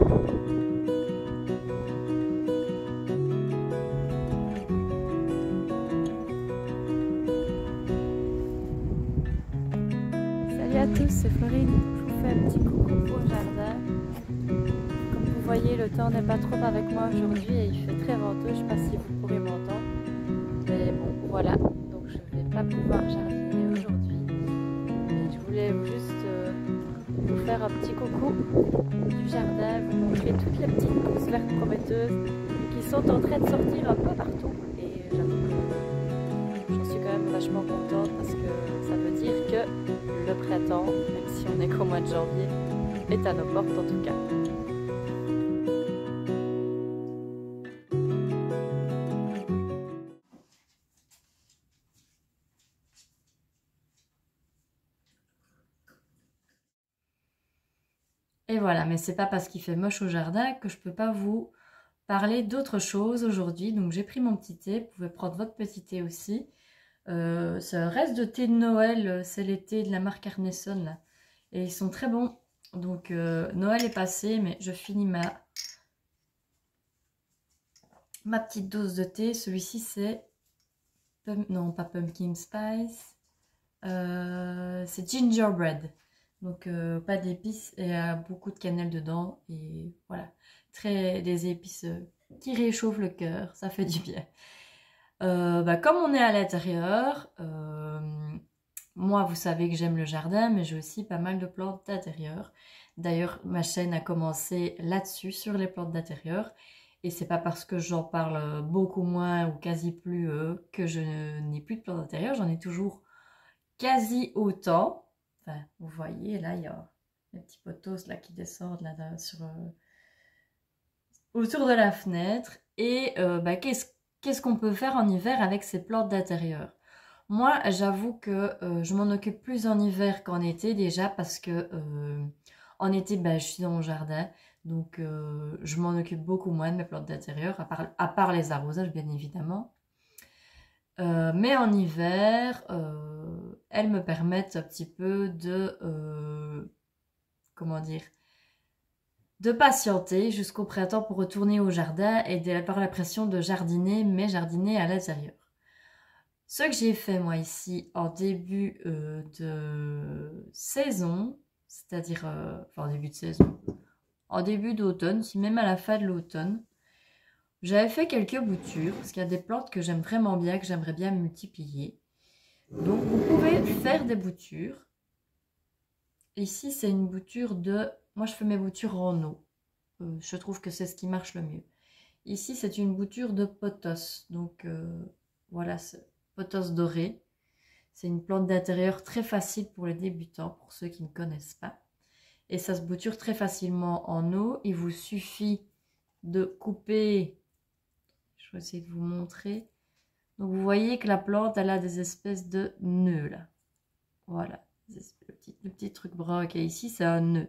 Salut à tous, c'est Florine. Je vous fais un petit coucou au jardin. Comme vous voyez, le temps n'est pas trop avec moi aujourd'hui et il fait très venteux. Je ne sais pas si vous pourrez m'entendre. Mais bon, voilà. Donc je ne vais pas pouvoir jardiner aujourd'hui. Et je voulais juste vous faire un petit coucou du jardin, vous montrer toutes les petites pousses vertes prometteuses qui sont en train de sortir un peu partout. Et j'avoue que j'en suis quand même vachement contente parce que ça veut dire que le printemps, même si on est qu'au mois de janvier, est à nos portes en tout cas. Et voilà, mais c'est pas parce qu'il fait moche au jardin que je peux pas vous parler d'autre chose aujourd'hui. Donc j'ai pris mon petit thé, vous pouvez prendre votre petit thé aussi. C'est un reste de thé de Noël, c'est les thés de la marque Arneson là. Et ils sont très bons. Donc Noël est passé, mais je finis ma petite dose de thé. Celui-ci c'est... Non, pas pumpkin spice. C'est gingerbread. Donc pas d'épices et beaucoup de cannelle dedans. Et voilà, des épices qui réchauffent le cœur. Ça fait du bien. Comme on est à l'intérieur, moi vous savez que j'aime le jardin, mais j'ai aussi pas mal de plantes d'intérieur. D'ailleurs, ma chaîne a commencé là-dessus, sur les plantes d'intérieur. Et c'est pas parce que j'en parle beaucoup moins ou quasi plus que je n'ai plus de plantes d'intérieur. J'en ai toujours quasi autant. Enfin, vous voyez, là, il y a les petits potos là, qui descendent là, autour de la fenêtre. Et qu'est-ce qu'on peut faire en hiver avec ces plantes d'intérieur? Moi, j'avoue que je m'en occupe plus en hiver qu'en été déjà parce que en été, je suis dans mon jardin. Donc, je m'en occupe beaucoup moins de mes plantes d'intérieur, à part les arrosages, bien évidemment. Mais en hiver, elles me permettent un petit peu de, comment dire, de patienter jusqu'au printemps pour retourner au jardin et d'avoir l'impression de jardiner, mais jardiner à l'intérieur. Ce que j'ai fait moi ici en début de saison, c'est-à-dire, en début de saison, en début d'automne, si même à la fin de l'automne, j'avais fait quelques boutures, parce qu'il y a des plantes que j'aime vraiment bien, que j'aimerais bien multiplier. Donc vous pouvez faire des boutures. Ici c'est une bouture de... Moi je fais mes boutures en eau. Je trouve que c'est ce qui marche le mieux. Ici c'est une bouture de pothos. Donc voilà, pothos doré. C'est une plante d'intérieur très facile pour les débutants, pour ceux qui ne connaissent pas. Et ça se bouture très facilement en eau. Il vous suffit de couper... Je vais essayer de vous montrer. Donc vous voyez que la plante, elle a des espèces de nœuds là. Voilà, le petit truc brun qu'il y a ici, c'est un nœud.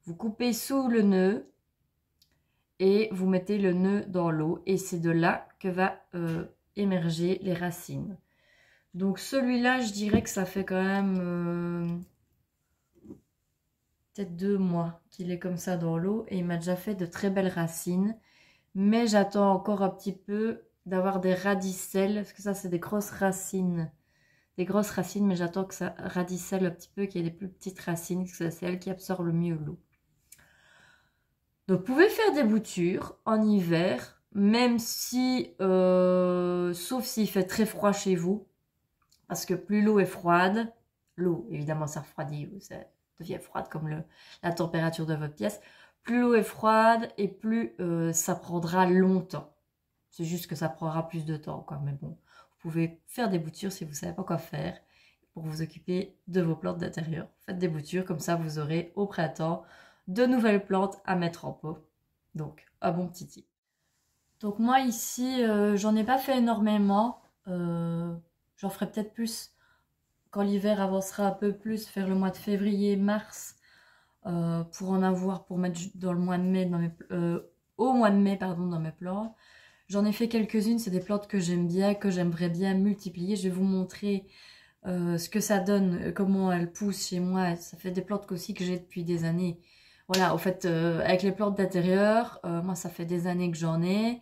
Vous coupez sous le nœud et vous mettez le nœud dans l'eau. Et c'est de là que va émerger les racines. Donc celui-là, je dirais que ça fait quand même peut-être 2 mois qu'il est comme ça dans l'eau. Et il m'a déjà fait de très belles racines. Mais j'attends encore un petit peu d'avoir des radicelles. Parce que ça, c'est des grosses racines. Des grosses racines, mais j'attends que ça radicelle un petit peu, qu'il y ait des plus petites racines. Parce que c'est elles qui absorbent le mieux l'eau. Donc, vous pouvez faire des boutures en hiver. Même si, sauf s'il fait très froid chez vous. Parce que plus l'eau est froide, l'eau, évidemment, ça refroidit, ça devient froide comme la température de votre pièce. Plus l'eau est froide et plus ça prendra longtemps. C'est juste que ça prendra plus de temps, quoi. Mais bon, vous pouvez faire des boutures si vous ne savez pas quoi faire pour vous occuper de vos plantes d'intérieur. Faites des boutures, comme ça vous aurez au printemps de nouvelles plantes à mettre en pot. Donc, un bon petit tip. Donc moi ici, j'en ai pas fait énormément. J'en ferai peut-être plus quand l'hiver avancera un peu plus, vers le mois de février, mars, pour en avoir, pour mettre dans le mois de mai, au mois de mai, pardon, dans mes plantes. J'en ai fait quelques-unes, c'est des plantes que j'aime bien, que j'aimerais bien multiplier. Je vais vous montrer ce que ça donne, comment elles poussent chez moi. Ça fait des plantes aussi que j'ai depuis des années. Voilà, au fait, avec les plantes d'intérieur, moi ça fait des années que j'en ai.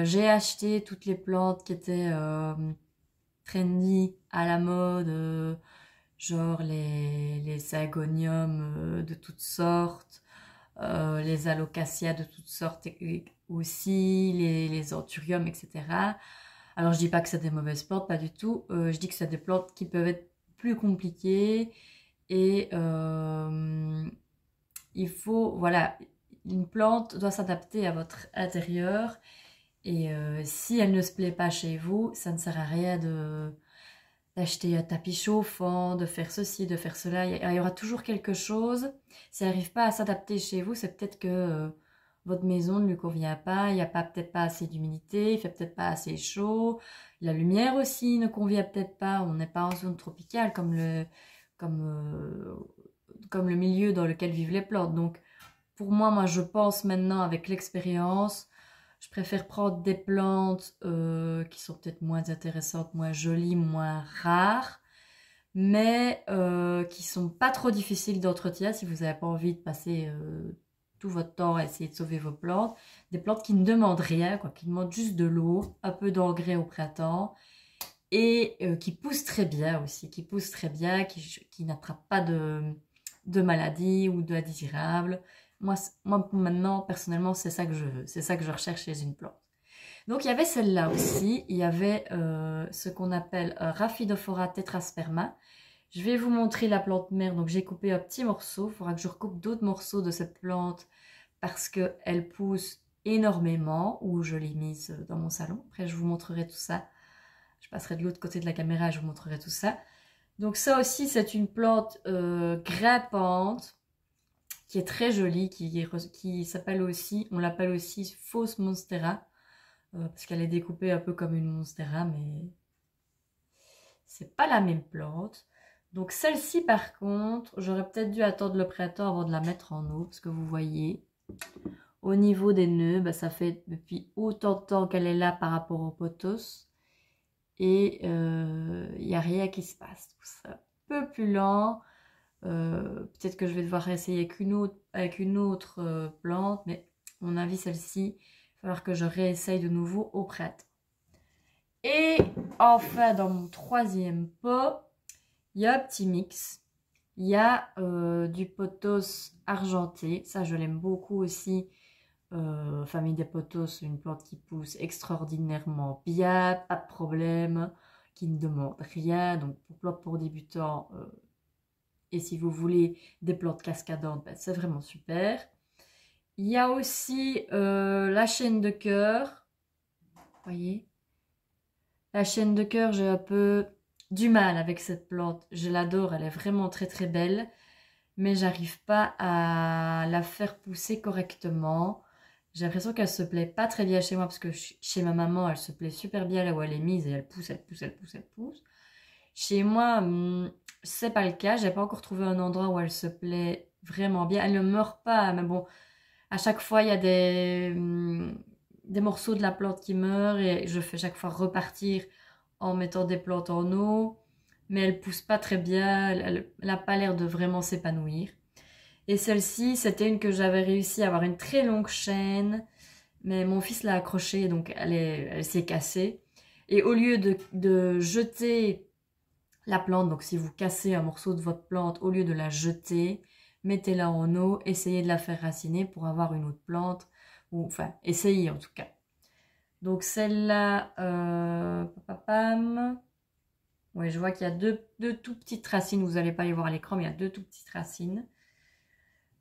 J'ai acheté toutes les plantes qui étaient trendy, à la mode, genre les ségoniums de toutes sortes, les alocasias de toutes sortes aussi, les anthuriums, etc. Alors je dis pas que c'est des mauvaises plantes, pas du tout. Je dis que c'est des plantes qui peuvent être plus compliquées et il faut, voilà, une plante doit s'adapter à votre intérieur et si elle ne se plaît pas chez vous, ça ne sert à rien d'acheter un tapis chauffant, de faire ceci, de faire cela. Il y aura toujours quelque chose. Si elle n'arrive pas à s'adapter chez vous, c'est peut-être que votre maison ne lui convient pas, il n'y a pas peut-être pas assez d'humidité, il fait peut-être pas assez chaud. La lumière aussi ne convient peut-être pas. On n'est pas en zone tropicale comme, comme le milieu dans lequel vivent les plantes. Donc, pour moi, je pense maintenant avec l'expérience, je préfère prendre des plantes qui sont peut-être moins intéressantes, moins jolies, moins rares, mais qui sont pas trop difficiles d'entretien si vous n'avez pas envie de passer tout votre temps à essayer de sauver vos plantes. Des plantes qui ne demandent rien, quoi, qui demandent juste de l'eau, un peu d'engrais au printemps et qui poussent très bien aussi, qui poussent très bien, qui n'attrapent pas de maladies ou d'indésirables. Moi, maintenant, personnellement, c'est ça que je veux. C'est ça que je recherche chez une plante. Donc, il y avait celle-là aussi. Il y avait ce qu'on appelle Rhaphidophora tetrasperma. Je vais vous montrer la plante mère. Donc, j'ai coupé un petit morceau. Il faudra que je recoupe d'autres morceaux de cette plante parce qu'elle pousse énormément. Ou je l'ai mise dans mon salon. Après, je vous montrerai tout ça. Je passerai de l'autre côté de la caméra et je vous montrerai tout ça. Donc, ça aussi, c'est une plante grimpante qui est très jolie, qui s'appelle aussi, on l'appelle aussi fausse monstera, parce qu'elle est découpée un peu comme une monstera, mais c'est pas la même plante. Donc celle-ci par contre, j'aurais peut-être dû attendre le printemps avant de la mettre en eau, parce que vous voyez, au niveau des nœuds, bah, ça fait depuis autant de temps qu'elle est là par rapport au pothos, et il n'y a rien qui se passe. C'est un peu plus lent. Peut-être que je vais devoir essayer avec une autre plante, mais à mon avis, celle-ci, il va falloir que je réessaye de nouveau au printemps. Et enfin, dans mon troisième pot, il y a un petit mix. Il y a du pothos argenté, ça je l'aime beaucoup aussi. Famille des pothos, une plante qui pousse extraordinairement bien, pas de problème, qui ne demande rien. Donc pour plante pour débutants, et si vous voulez des plantes cascadantes, ben, c'est vraiment super. Il y a aussi la chaîne de cœur. Vous voyez, la chaîne de cœur, j'ai un peu du mal avec cette plante. Je l'adore, elle est vraiment très très belle. Mais j'arrive pas à la faire pousser correctement. J'ai l'impression qu'elle se plaît pas très bien chez moi parce que chez ma maman, elle se plaît super bien là où elle est mise et elle pousse, elle pousse, elle pousse, elle pousse. Chez moi, c'est pas le cas. J'ai pas encore trouvé un endroit où elle se plaît vraiment bien. Elle ne meurt pas, mais bon, à chaque fois, il y a des morceaux de la plante qui meurent et je fais chaque fois repartir en mettant des plantes en eau. Mais elle pousse pas très bien. Elle n'a pas l'air de vraiment s'épanouir. Et celle-ci, c'était une que j'avais réussi à avoir une très longue chaîne. Mais mon fils l'a accrochée, donc elle s'est cassée. Et au lieu de jeter la plante, donc si vous cassez un morceau de votre plante, au lieu de la jeter, mettez-la en eau, essayez de la faire raciner pour avoir une autre plante, ou enfin, essayez en tout cas. Donc celle-là, ouais, je vois qu'il y a deux tout petites racines, vous n'allez pas les voir à l'écran, mais il y a deux tout petites racines.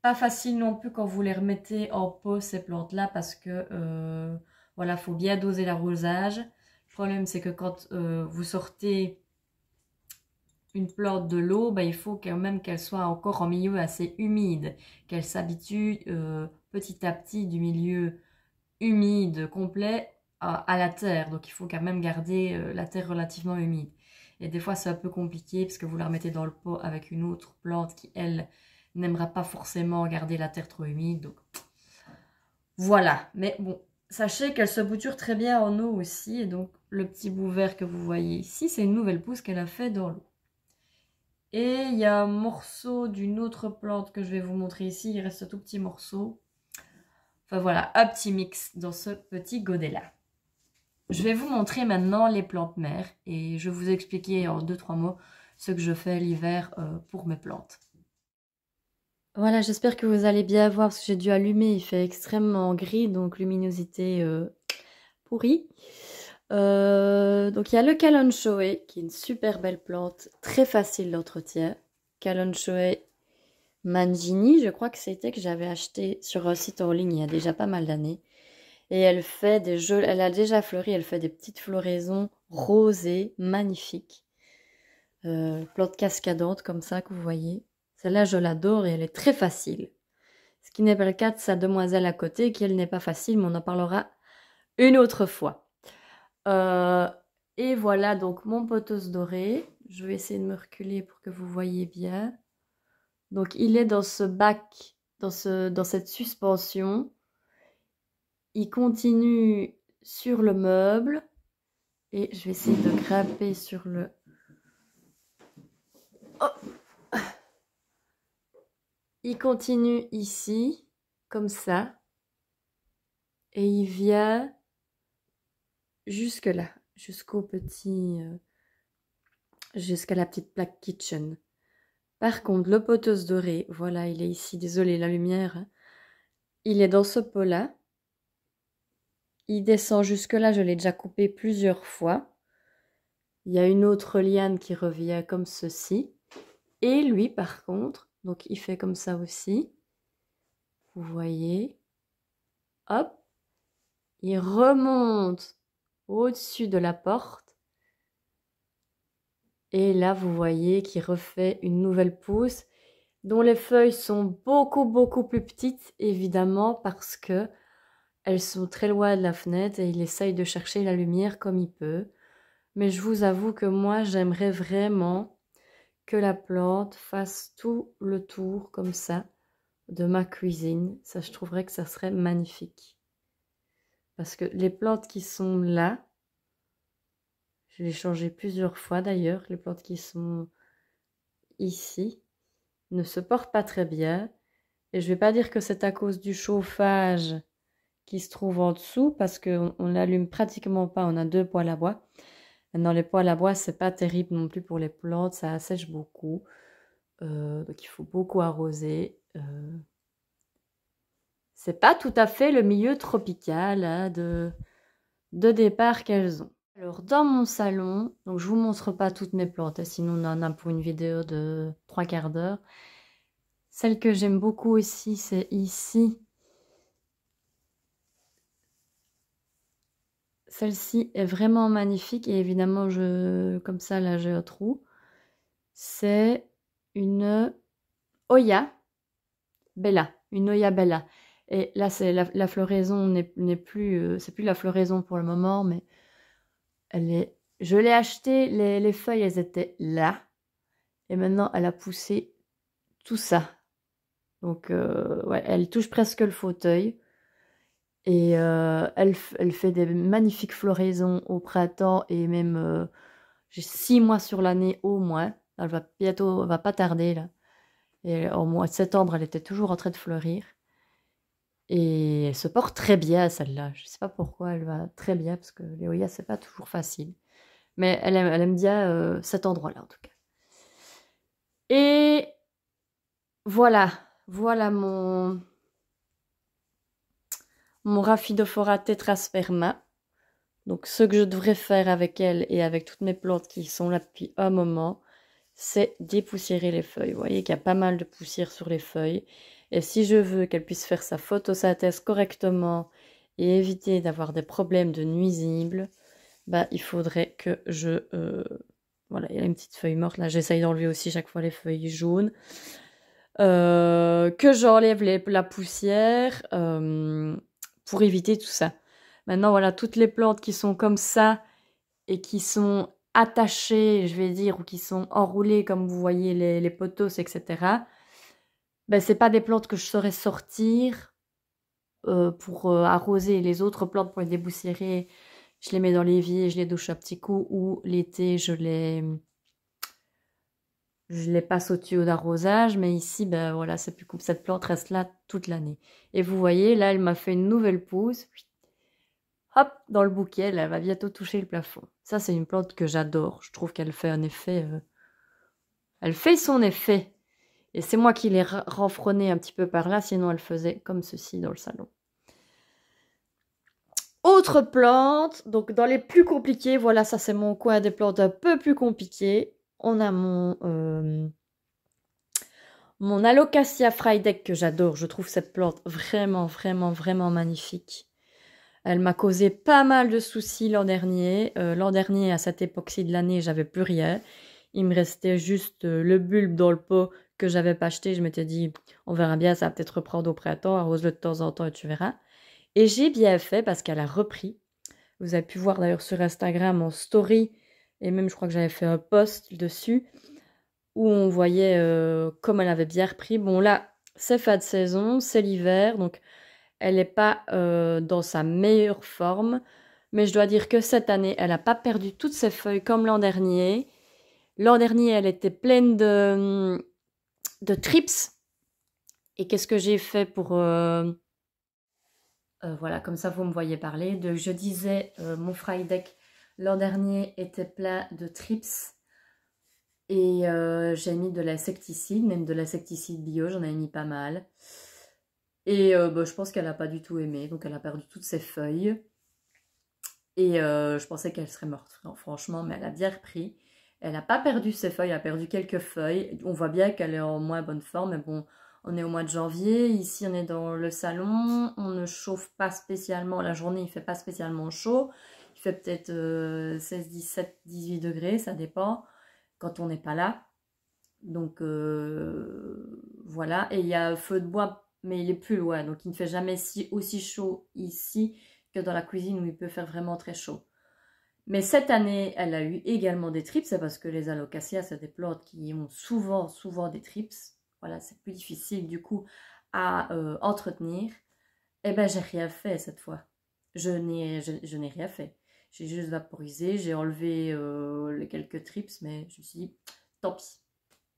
Pas facile non plus quand vous les remettez en pot, ces plantes-là, parce que, voilà, faut bien doser l'arrosage. Le problème, c'est que quand vous sortez une plante de l'eau, bah, il faut quand même qu'elle soit encore en milieu assez humide, qu'elle s'habitue petit à petit du milieu humide complet à la terre. Donc il faut quand même garder la terre relativement humide. Et des fois c'est un peu compliqué parce que vous la remettez dans le pot avec une autre plante qui, elle, n'aimera pas forcément garder la terre trop humide. Donc voilà. Mais bon, sachez qu'elle se bouture très bien en eau aussi. Et donc le petit bout vert que vous voyez ici, c'est une nouvelle pousse qu'elle a fait dans l'eau. Et il y a un morceau d'une autre plante que je vais vous montrer ici. Il reste un tout petit morceau. Enfin voilà, un petit mix dans ce petit godet-là. Je vais vous montrer maintenant les plantes mères et je vais vous expliquer en 2-3 mots ce que je fais l'hiver pour mes plantes. Voilà, j'espère que vous allez bien voir parce que j'ai dû allumer. Il fait extrêmement gris, donc luminosité pourrie. Donc il y a le Kalanchoe qui est une super belle plante, très facile d'entretien. Kalanchoe Mangini, je crois que c'était que j'avais acheté sur un site en ligne il y a déjà pas mal d'années. Et elle fait des jeux, elle a déjà fleuri, elle fait des petites floraisons rosées, magnifiques. Plante cascadante comme ça que vous voyez. Celle-là, je l'adore et elle est très facile. Ce qui n'est pas le cas de sa demoiselle à côté, qui elle n'est pas facile, mais on en parlera une autre fois. Et voilà donc mon pothos doré. Je vais essayer de me reculer pour que vous voyez bien. Donc il est dans ce bac, dans cette suspension. Il continue sur le meuble. Et je vais essayer de grimper sur le... Oh, il continue ici, comme ça. Et il vient jusque là, jusqu'au petit... jusqu'à la petite plaque kitchen. Par contre, le pothos doré, voilà, il est ici. Désolé, la lumière. Hein. Il est dans ce pot-là. Il descend jusque là, je l'ai déjà coupé plusieurs fois. Il y a une autre liane qui revient comme ceci. Et lui, par contre, donc il fait comme ça aussi. Vous voyez. Hop. Il remonte au-dessus de la porte. Et là, vous voyez qu'il refait une nouvelle pousse dont les feuilles sont beaucoup plus petites, évidemment, parce que elles sont très loin de la fenêtre et il essaye de chercher la lumière comme il peut. Mais je vous avoue que moi, j'aimerais vraiment que la plante fasse tout le tour comme ça de ma cuisine. Ça, je trouverais que ça serait magnifique. Parce que les plantes qui sont là, je l'ai changé plusieurs fois d'ailleurs, les plantes qui sont ici ne se portent pas très bien. Et je ne vais pas dire que c'est à cause du chauffage qui se trouve en dessous, parce qu'on n'allume pratiquement pas, on a 2 poêles à bois. Maintenant, les poêles à bois, c'est pas terrible non plus pour les plantes, ça assèche beaucoup. Donc il faut beaucoup arroser. C'est pas tout à fait le milieu tropical hein, de départ qu'elles ont. Alors dans mon salon, donc je vous montre pas toutes mes plantes, hein, sinon on en a pour une vidéo de 3/4 d'heure. Celle que j'aime beaucoup aussi, c'est ici. Celle-ci est vraiment magnifique et évidemment, comme ça, là, j'ai un trou. C'est une Oya Bella, une Oya Bella. Et là, c'est la floraison n'est plus, c'est plus la floraison pour le moment, mais je l'ai acheté, les feuilles, elles étaient là. Et maintenant, elle a poussé tout ça. Donc, ouais, elle touche presque le fauteuil. Et elle fait des magnifiques floraisons au printemps et même j'ai 6 mois sur l'année au moins. Elle va pas tarder là. Et au mois de septembre, elle était toujours en train de fleurir. Et elle se porte très bien celle-là. Je sais pas pourquoi elle va très bien parce que les Oyas c'est pas toujours facile. Mais elle aime bien cet endroit-là en tout cas. Et voilà mon Rhaphidophora tetrasperma. Donc ce que je devrais faire avec elle et avec toutes mes plantes qui sont là depuis un moment, c'est dépoussiérer les feuilles. Vous voyez qu'il y a pas mal de poussière sur les feuilles. Et si je veux qu'elle puisse faire sa photosynthèse correctement et éviter d'avoir des problèmes de nuisibles, bah, il faudrait que je... voilà, il y a une petite feuille morte là. J'essaye d'enlever aussi chaque fois les feuilles jaunes. Que j'enlève la poussière pour éviter tout ça. Maintenant, voilà, toutes les plantes qui sont comme ça et qui sont attachées, je vais dire, ou qui sont enroulées, comme vous voyez, les pothos, etc. Ben, c'est pas des plantes que je saurais sortir pour arroser. Les autres plantes, pour les déboussiérer, je les mets dans l'évier, je les douche un petit coup, ou l'été, je je les passe au tuyau d'arrosage, mais ici, ben voilà, c'est plus comme cette plante reste là toute l'année. Et vous voyez, là, elle m'a fait une nouvelle pousse. Hop, dans le bouquet, là, elle va bientôt toucher le plafond. Ça, c'est une plante que j'adore. Je trouve qu'elle fait un effet... elle fait son effet. Et c'est moi qui l'ai renfrognée un petit peu par là, sinon elle faisait comme ceci dans le salon. Autre plante, donc dans les plus compliquées, voilà, ça c'est mon coin des plantes un peu plus compliquées. On a mon Alocasia Frydek que j'adore. Je trouve cette plante vraiment, vraiment, vraiment magnifique. Elle m'a causé pas mal de soucis l'an dernier. L'an dernier, à cette époque-ci de l'année, j'avais plus rien. Il me restait juste le bulbe dans le pot que j'avais pas acheté. Je m'étais dit, on verra bien, ça va peut-être reprendre au printemps. Arrose-le de temps en temps et tu verras. Et j'ai bien fait parce qu'elle a repris. Vous avez pu voir d'ailleurs sur Instagram en story. Et même, je crois que j'avais fait un post dessus où on voyait comme elle avait bien repris. Bon, là, c'est fin de saison, c'est l'hiver, donc elle n'est pas dans sa meilleure forme. Mais je dois dire que cette année, elle n'a pas perdu toutes ses feuilles comme l'an dernier. L'an dernier, elle était pleine de trips. Et qu'est-ce que j'ai fait pour... voilà, comme ça, vous me voyez parler. Je disais, mon Frydek, l'an dernier, était plein de trips. Et j'ai mis de l'insecticide, même de l'insecticide bio, j'en avais mis pas mal. Et bah, je pense qu'elle n'a pas du tout aimé, donc elle a perdu toutes ses feuilles. Et je pensais qu'elle serait morte, franchement, mais elle a bien repris. Elle n'a pas perdu ses feuilles, elle a perdu quelques feuilles. On voit bien qu'elle est en moins bonne forme, mais bon, on est au mois de janvier. Ici, on est dans le salon. On ne chauffe pas spécialement. La journée, il ne fait pas spécialement chaud. Il fait peut-être 16, 17, 18 degrés, ça dépend, quand on n'est pas là. Donc, voilà. Et il y a un feu de bois, mais il est plus loin. Donc, il ne fait jamais aussi chaud ici que dans la cuisine où il peut faire vraiment très chaud. Mais cette année, elle a eu également des trips, c'est parce que les alocasias, c'est des plantes qui ont souvent, souvent des trips. Voilà, c'est plus difficile du coup à entretenir. Eh ben, j'ai rien fait cette fois. Je n'ai rien fait. J'ai juste vaporisé, j'ai enlevé les quelques trips, mais je me suis dit, tant pis.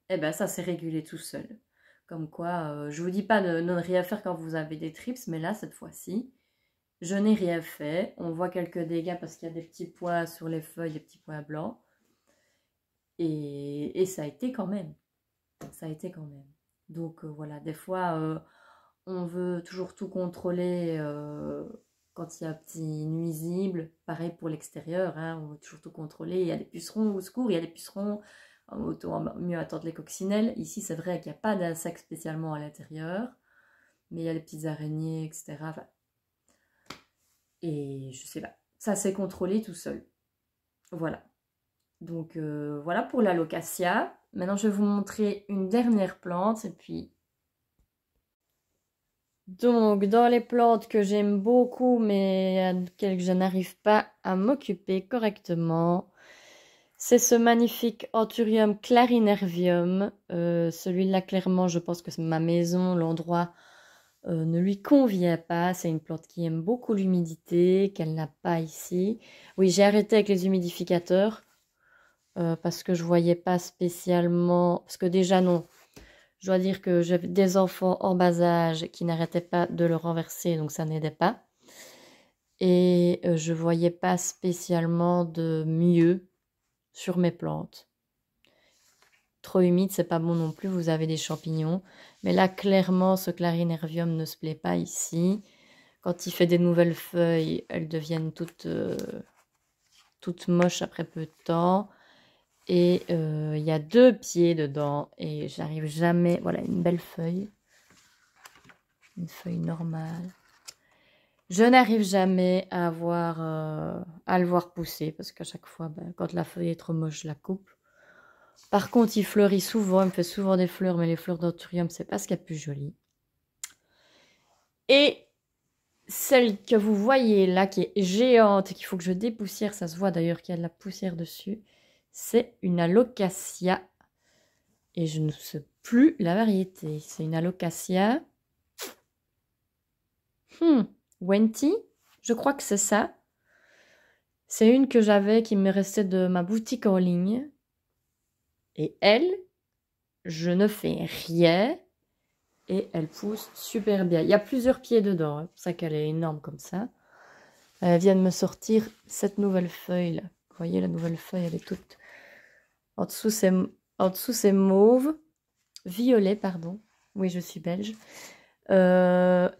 Eh ben, ça s'est régulé tout seul. Comme quoi, je vous dis pas de ne rien faire quand vous avez des trips, mais là, cette fois-ci, je n'ai rien fait. On voit quelques dégâts parce qu'il y a des petits pois sur les feuilles, des petits pois blancs. Et ça a été quand même. Ça a été quand même. Donc voilà, des fois, on veut toujours tout contrôler quand il y a un petit nuisible. Pareil pour l'extérieur, hein, on veut toujours tout contrôler. Il y a des pucerons au secours, il y a des pucerons. Autant mieux attendre les coccinelles. Ici, c'est vrai qu'il n'y a pas d'insectes spécialement à l'intérieur. Mais il y a des petites araignées, etc. Enfin, et je sais pas, ça s'est contrôlé tout seul. Voilà. Donc voilà pour l'alocasia. Maintenant je vais vous montrer une dernière plante et puis... Donc dans les plantes que j'aime beaucoup mais auxquelles je n'arrive pas à m'occuper correctement, c'est ce magnifique Anthurium clarinervium. Celui-là clairement je pense que c'est ma maison, l'endroit ne lui convient pas. C'est une plante qui aime beaucoup l'humidité, qu'elle n'a pas ici. Oui, j'ai arrêté avec les humidificateurs parce que je voyais pas spécialement... Parce que déjà, non. Je dois dire que j'avais des enfants en bas âge qui n'arrêtaient pas de le renverser, donc ça n'aidait pas. Et je voyais pas spécialement de mieux sur mes plantes. Trop humide, c'est pas bon non plus, vous avez des champignons. Mais là, clairement, ce clarinervium ne se plaît pas ici. Quand il fait des nouvelles feuilles, elles deviennent toutes moches après peu de temps. Et il y a 2 pieds dedans et j'arrive jamais... Voilà, une belle feuille. Une feuille normale. Je n'arrive jamais à le voir pousser parce qu'à chaque fois, quand la feuille est trop moche, je la coupe. Par contre, il fleurit souvent, il me fait souvent des fleurs, mais les fleurs d'anthurium, c'est pas ce qu'il y a de plus joli. Et celle que vous voyez là, qui est géante et qu'il faut que je dépoussière, ça se voit d'ailleurs qu'il y a de la poussière dessus, c'est une alocasia. Et je ne sais plus la variété. C'est une alocasia. Wenti, je crois que c'est ça. C'est une que j'avais qui me restait de ma boutique en ligne. Et elle, je ne fais rien et elle pousse super bien. Il y a plusieurs pieds dedans, hein, c'est pour ça qu'elle est énorme comme ça. Elle vient de me sortir cette nouvelle feuille là. Vous voyez la nouvelle feuille, elle est toute... En dessous c'est mauve, violet pardon. Oui, je suis belge. Voilà.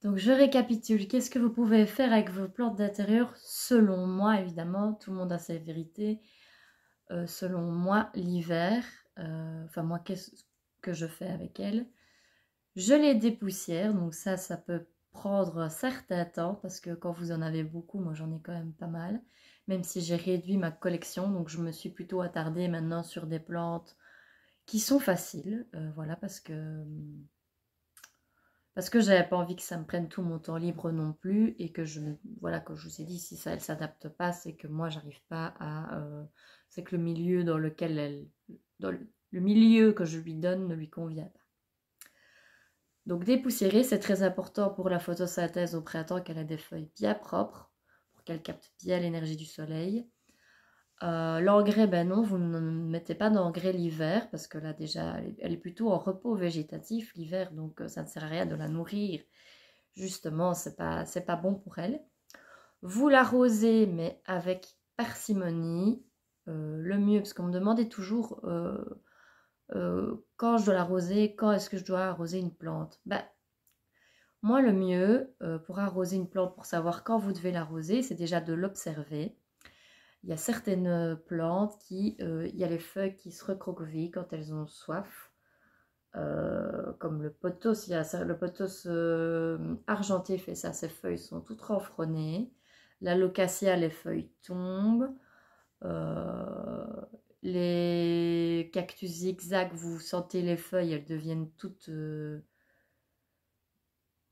Donc je récapitule, qu'est-ce que vous pouvez faire avec vos plantes d'intérieur? Selon moi, évidemment, tout le monde a sa vérité. Selon moi, l'hiver, enfin moi, qu'est-ce que je fais avec elles? Je les dépoussière, donc ça peut prendre un certain temps, parce que quand vous en avez beaucoup, moi j'en ai quand même pas mal, même si j'ai réduit ma collection, donc je me suis plutôt attardée maintenant sur des plantes qui sont faciles, voilà, parce que j'avais pas envie que ça me prenne tout mon temps libre non plus et que voilà, comme je vous ai dit, si ça elle s'adapte pas, c'est que moi j'arrive pas à c'est que le milieu dans lequel le milieu que je lui donne ne lui convient pas. Donc dépoussiérer, c'est très important pour la photosynthèse au printemps, qu'elle ait des feuilles bien propres pour qu'elle capte bien l'énergie du soleil. L'engrais, ben non, vous ne mettez pas d'engrais l'hiver parce que là déjà elle est plutôt en repos végétatif l'hiver, donc ça ne sert à rien de la nourrir. Justement, c'est pas bon pour elle. Vous l'arrosez, mais avec parcimonie, le mieux, parce qu'on me demandait toujours quand je dois l'arroser, quand est-ce que je dois arroser une plante. Ben, moi, le mieux pour arroser une plante, pour savoir quand vous devez l'arroser, c'est déjà de l'observer. Il y a certaines plantes il y a les feuilles qui se recroquevillent quand elles ont soif. Comme le pothos, le pothos argenté fait ça, ses feuilles sont toutes renfrognées. La locatia, les feuilles tombent. Les cactus zigzag, vous sentez les feuilles, elles deviennent toutes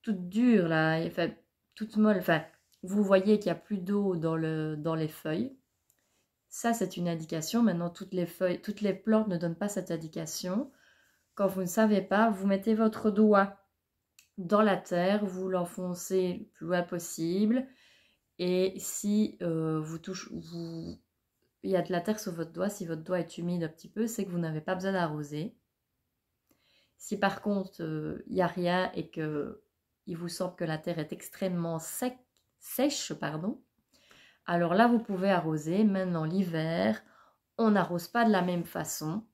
dures là, enfin toutes molles. Enfin, vous voyez qu'il n'y a plus d'eau dans les feuilles. Ça, c'est une indication. Maintenant, toutes les plantes ne donnent pas cette indication. Quand vous ne savez pas, vous mettez votre doigt dans la terre, vous l'enfoncez le plus loin possible. Et si il y a de la terre sur votre doigt, si votre doigt est humide un petit peu, c'est que vous n'avez pas besoin d'arroser. Si par contre, il n'y a rien et qu'il vous semble que la terre est extrêmement sèche, pardon, alors là, vous pouvez arroser. Maintenant, l'hiver, on n'arrose pas de la même façon.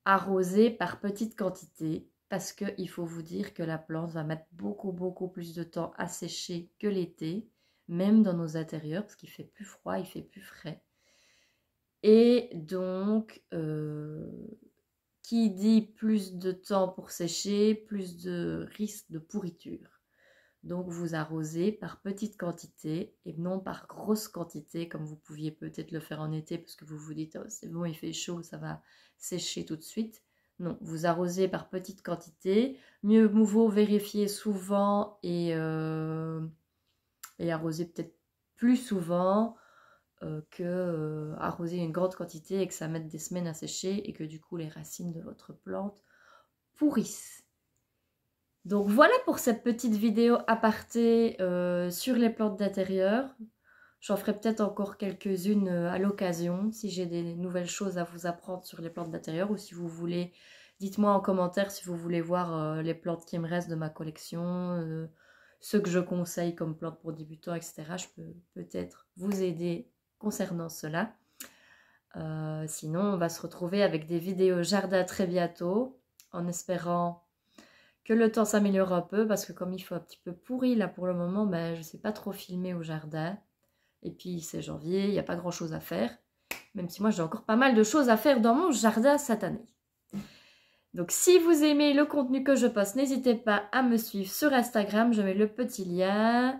Arroser par petite quantité, parce qu'il faut vous dire que la plante va mettre beaucoup plus de temps à sécher que l'été, même dans nos intérieurs, parce qu'il fait plus froid, il fait plus frais. Et donc, qui dit plus de temps pour sécher, plus de risque de pourriture. Donc vous arrosez par petite quantité et non par grosse quantité comme vous pouviez peut-être le faire en été parce que vous vous dites oh, c'est bon, il fait chaud, ça va sécher tout de suite. Non, vous arrosez par petite quantité. Mieux vaut vérifier souvent et arroser peut-être plus souvent que arroser une grande quantité et que ça mette des semaines à sécher et que du coup les racines de votre plante pourrissent. Donc voilà pour cette petite vidéo aparté sur les plantes d'intérieur. J'en ferai peut-être encore quelques-unes à l'occasion si j'ai des nouvelles choses à vous apprendre sur les plantes d'intérieur ou si vous voulez, dites-moi en commentaire si vous voulez voir les plantes qui me restent de ma collection, ceux que je conseille comme plantes pour débutants, etc. Je peux peut-être vous aider concernant cela. Sinon, on va se retrouver avec des vidéos jardin très bientôt en espérant que le temps s'améliore un peu parce que comme il fait un petit peu pourri là pour le moment, ben, je ne sais pas trop filmer au jardin. Et puis c'est janvier, il n'y a pas grand chose à faire. Même si moi j'ai encore pas mal de choses à faire dans mon jardin cette année. Donc si vous aimez le contenu que je poste, n'hésitez pas à me suivre sur Instagram. Je mets le petit lien.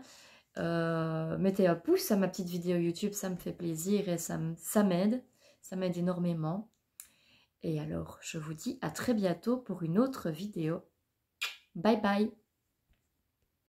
Mettez un pouce à ma petite vidéo YouTube, ça me fait plaisir et ça m'aide. Ça m'aide énormément. Et alors je vous dis à très bientôt pour une autre vidéo. Bye bye.